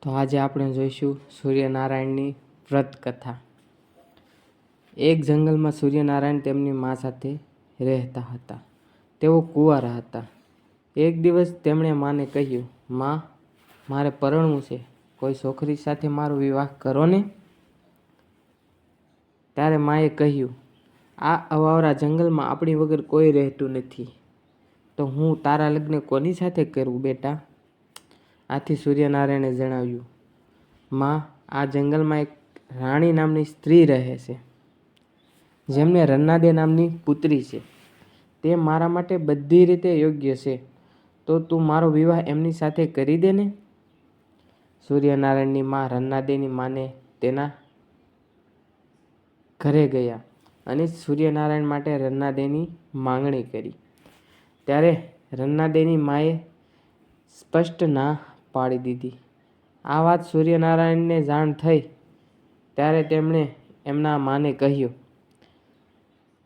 તો આજે આપણે જોઈશું સૂર્યનારાયણની વ્રત કથા. એક જંગલમાં સૂર્યનારાયણ તેમની મા સાથે રહેતા હતા. તેઓ કુંવારા હતા. એક દિવસ તેમણે માને કહ્યું, "મા, મારે પરણવું છે, કોઈ છોકરી સાથે મારો વિવાહ કરો ને." ત્યારે માએ કહ્યું, "આ અવાવરા જંગલમાં આપણી વગર કોઈ રહેતું નથી, તો હું તારા લગ્ન કોની સાથે કરું બેટા?" આથી સૂર્યનારાયણે જણાવ્યું, "મા, આ જંગલમાં એક રાણી નામની સ્ત્રી રહે છે, જેમને રન્નાદે નામની પુત્રી છે. તે મારા માટે બધી રીતે યોગ્ય છે, તો તું મારો વિવાહ એમની સાથે કરી દે ને." સૂર્યનારાયણની મા રન્નાદેની માને તેના ઘરે ગયા અને સૂર્યનારાયણ માટે રન્નાદેની માંગણી કરી. ત્યારે રન્નાદેની માએ સ્પષ્ટ ના પાડી દીધી. આ વાત સૂર્યનારાયણને જાણ થઈ ત્યારે તેમણે એમના માને કહ્યું,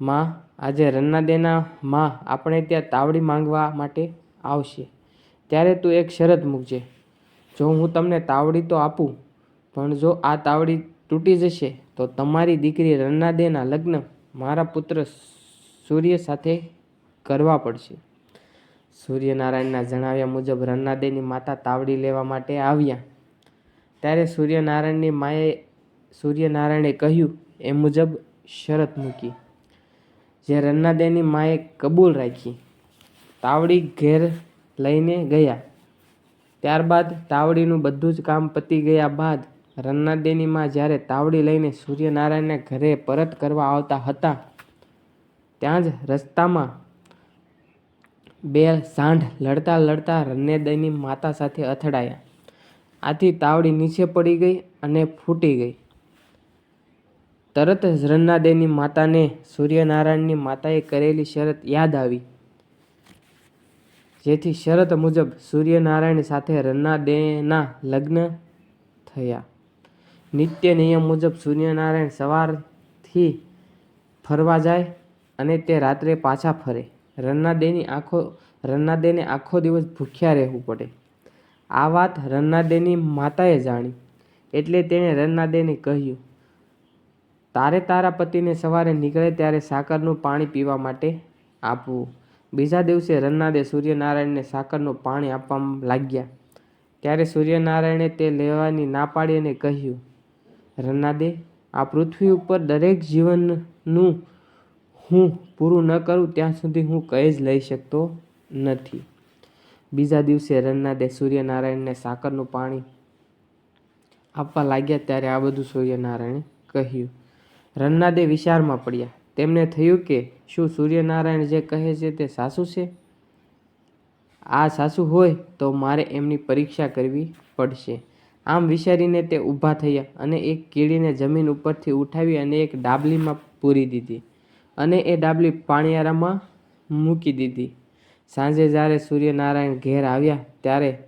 "મા, આજે રન્નાદેના મા આપણે ત્યાં તાવડી માંગવા માટે આવશે, ત્યારે તું એક શરત મૂકજે. જો હું તમને તાવડી તો આપું, પણ જો આ તાવડી તૂટી જશે તો તમારી દીકરી રન્નાદેના લગ્ન મારા પુત્ર સૂર્ય સાથે કરવા પડશે." સૂર્યનારાયણના જણાવ્યા મુજબ રન્નાદેની માતા તાવડી લેવા માટે આવ્યા. ત્યારે સૂર્યનારાયણે કહ્યું એ મુજબ શરત મૂકી, જે રન્નાદેની માએ કબૂલ રાખી. તાવડી ઘેર લઈને ગયા. ત્યારબાદ તાવડીનું બધું જ કામ પતી ગયા બાદ રન્નાદેની મા જ્યારે તાવડી લઈને સૂર્યનારાયણના ઘરે પરત કરવા આવતા હતા, ત્યાં જ રસ્તામાં બે સાંઢ લડતા લડતા રન્નાદેની માતા સાથે અથડાયા. આથી તાવડી નીચે પડી ગઈ અને ફૂટી ગઈ. તરત જ રન્નાદેની માતાને સૂર્યનારાયણની માતાએ કરેલી શરત યાદ આવી, જેથી શરત મુજબ સૂર્યનારાયણ સાથે રન્નાદેના લગ્ન થયા. નિત્ય નિયમ મુજબ સૂર્યનારાયણ સવારથી ફરવા જાય અને તે રાત્રે પાછા ફરે. રન્નાદેને આખો દિવસ ભૂખ્યા રહેવું પડે. આ વાત રન્નાદેની માતાએ જાણી એટલે તેણે રન્નાદેને કહ્યું, "તારે તારા પતિને સવારે નીકળે ત્યારે સાકરનું પાણી પીવા માટે આપવું." બીજા દિવસે રન્નાદે સૂર્યનારાયણને સાકરનું પાણી આપવા લાગ્યા. ત્યારે સૂર્યનારાયણે તે લેવાની ના પાડી અને કહ્યું, "રન્નાદે, આ પૃથ્વી ઉપર દરેક જીવનનું હું પૂરું ન કરું ત્યાં સુધી હું કંઈ જ લઈ શકતો નથી." બીજા દિવસે રન્નાદે સૂર્યનારાયણને સાકરનું પાણી આપવા લાગ્યા ત્યારે આ બધું સૂર્યનારાયણે કહ્યું. રન્નાદે વિચારમાં પડ્યા. તેમને થયું કે શું સૂર્યનારાયણ જે કહે છે તે સાચું છે? આ સાચું હોય તો મારે એમની પરીક્ષા કરવી પડશે. આમ વિચારીને તે ઊભા થયા અને એક કીડીને જમીન ઉપરથી ઉઠાવી અને એક ડાબલીમાં પૂરી દીધી અને એ ડાબલી પાણિયારામાં મૂકી દીધી. સાંજે જ્યારે સૂર્યનારાયણ ઘેર આવ્યા ત્યારે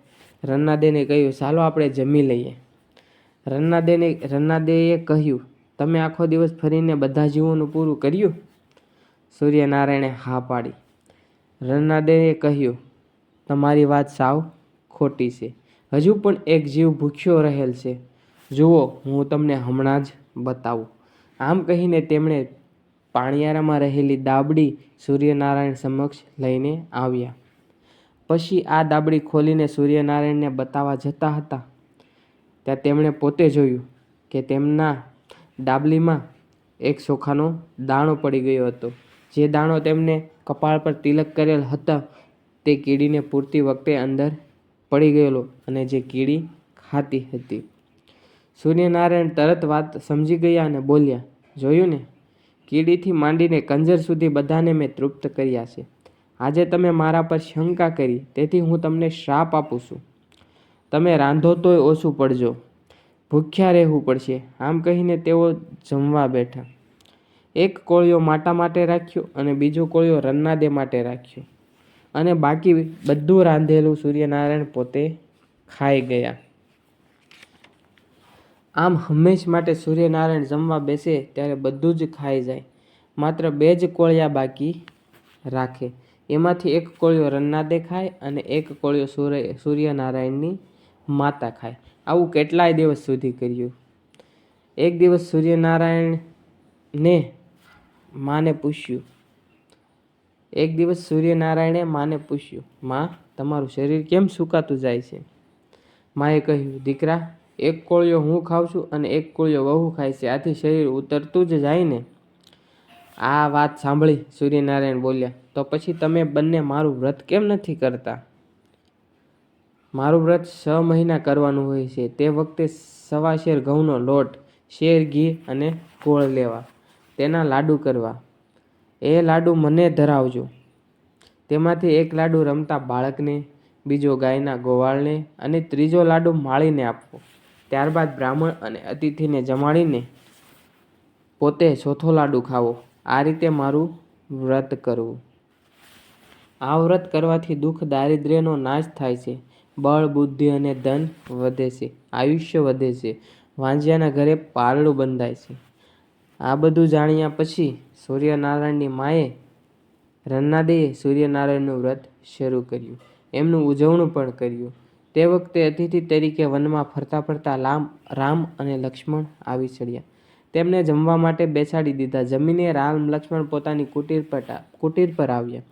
રન્નાદેને કહ્યું, "ચાલો આપણે જમી લઈએ." રન્નાદેએ કહ્યું, "તમે આખો દિવસ ફરીને બધા જીવોનું પૂરું કર્યું?" સૂર્યનારાયણે હા પાડી. રન્નાદેએ કહ્યું, "તમારી વાત સાવ ખોટી છે. હજુ પણ એક જીવ ભૂખ્યો રહેલ છે. જુઓ, હું તમને હમણાં જ બતાવું." આમ કહીને તેમણે પાણિયારામાં રહેલી દાબડી સૂર્યનારાયણ સમક્ષ લઈને આવ્યા. પછી આ દાબડી ખોલીને સૂર્યનારાયણને બતાવવા જતા હતા ત્યાં તેમણે પોતે જોયું કે તેમના ડાબલીમાં એક ચોખાનો દાણો પડી ગયો હતો. જે દાણો તેમને કપાળ પર તિલક કરેલ હતો તે કીડીને પૂરતી વખતે અંદર પડી ગયેલો અને જે કીડી ખાતી હતી. સૂર્યનારાયણ તરત વાત સમજી ગયા અને બોલ્યા, "જોયું ને, કીડીથી માંડીને કંજર સુધી બધાને મેં તૃપ્ત કર્યા છે. આજે તમે મારા પર શંકા કરી, તેથી હું તમને શ્રાપ આપું છું. તમે રાંધો તોય ઓછું પડજો, ભૂખ્યા રહેવું પડશે." આમ કહીને તેઓ જમવા બેઠા. એક કોળિયો માતા માટે રાખ્યો અને બીજો કોળિયો રન્નાદે માટે રાખ્યો અને બાકી બધું રાંધેલું સૂર્યનારાયણ પોતે ખાઈ ગયા. આમ હંમેશ માટે સૂર્યનારાયણ જમવા બેસે ત્યારે બધું જ ખાઈ જાય, માત્ર 2 જ કોળિયા બાકી રાખે. એમાંથી એક કોળિયો રન્નાદે ખાય અને એક કોળિયો સૂર્યનારાયણની માતા ખાય. આવું કેટલાય દિવસ સુધી કર્યું. એક દિવસ સૂર્યનારાયણે માને પૂછ્યું, માં, તમારું શરીર કેમ સુકાતું જાય છે? માએ કહ્યું, દીકરા, એક કોળિયો હું ખાઉં છું અને એક કોળિયો વહુ ખાય છે, આથી શરીર ઉતરતું જ જાય ને. આ વાત સાંભળી સૂર્યનારાયણ બોલ્યા, તો પછી તમે બંને મારું વ્રત કેમ નથી કરતા? મારું વ્રત 6 મહિના કરવાનું હોય છે. તે વખતે 1.25 શેર ઘઉંનો લોટ, શેર ઘી અને ગોળ લેવા, તેના લાડુ કરવા. એ લાડુ મને ધરાવજો. તેમાંથી એક લાડુ રમતા બાળકને, બીજો ગાયના ગોવાળને અને ત્રીજો લાડુ માળીને આપવો. ત્યારબાદ બ્રાહ્મણ અને અતિથિને જમાડીને પોતે ચોથો લાડુ ખાવો. આ રીતે મારું વ્રત કરવું. આ વ્રત કરવાથી દુઃખ દારિદ્ર્યનો નાશ થાય છે, બળ, બુદ્ધિ અને ધન વધે છે, આયુષ્ય વધે છે, વાંજિયાના ઘરે પારણું બંધાય છે. આ બધું જાણ્યા પછી સૂર્યનારાયણની માએ રન્નાદેએ સૂર્યનારાયણનું વ્રત શરૂ કર્યું. એમનું ઉજવણું પણ કર્યું. તે વખતે અતિથિ તરીકે વનમાં ફરતા ફરતા રામ અને લક્ષ્મણ આવી ચડ્યા. તેમને જમવા માટે બેસાડી દીધા. જમીને રામ લક્ષ્મણ પોતાની કુટીર પર આવ્યા.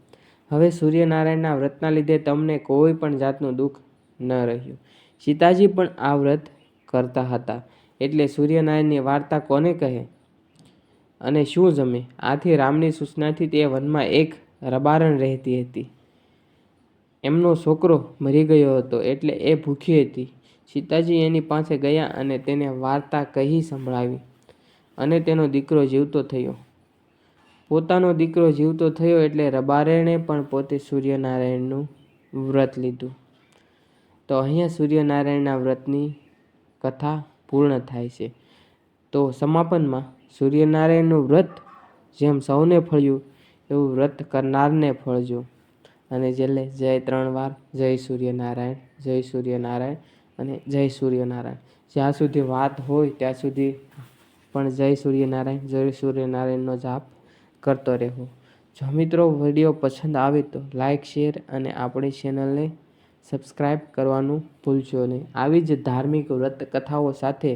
હવે સૂર્યનારાયણના વ્રતના લીધે તમને કોઈ પણ જાતનું દુઃખ ન રહ્યું. સીતાજી પણ આ વ્રત કરતા હતા, એટલે સૂર્યનારાયણની વાર્તા કોને કહે અને શું જમે? આથી રામની સૂચનાથી તે વનમાં એક રબારણ રહેતી હતી. એમનો છોકરો મરી ગયો હતો, એટલે એ ભૂખી હતી. સીતાજી એની પાસે ગયા અને તેને વાર્તા કહી સંભળાવી અને તેનો દીકરો જીવતો થયો. પોતાનો દીકરો જીવતો થયો એટલે રબારણે પણ પોતે સૂર્યનારાયણનું વ્રત લીધું. તો અહીંયા સૂર્યનારાયણના વ્રતની કથા પૂર્ણ થાય છે. તો સમાપનમાં સૂર્યનારાયણનું વ્રત જેમ સૌને ફળ્યું એવું વ્રત કરનારને ફળજો. અને છેલ્લે જય 3 વાર, જય સૂર્યનારાયણ, જય સૂર્યનારાયણ અને જય સૂર્યનારાયણ. જ્યાં સુધી વાત હોય ત્યાં સુધી પણ જય સૂર્યનારાયણનો જાપ કરતો રહેવો. જો મિત્રો વિડીયો પસંદ આવે તો લાઈક, શેર અને આપણી ચેનલને સબસ્ક્રાઈબ કરવાનું ભૂલશો નહીં. આવી જ ધાર્મિક વ્રત કથાઓ સાથે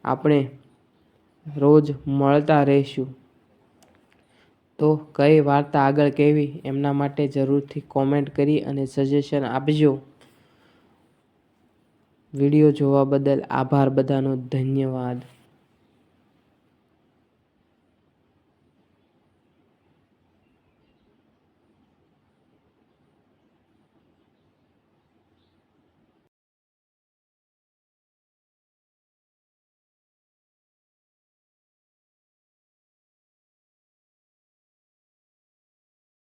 આપણે રોજ મળતા રહીશું. તો કઈ વાર્તા આગળ કહેવી એમના માટે જરૂરથી કોમેન્ટ કરી અને સજેશન આપજો. વિડીયો જોવા બદલ આભાર બધાનો. ધન્યવાદ.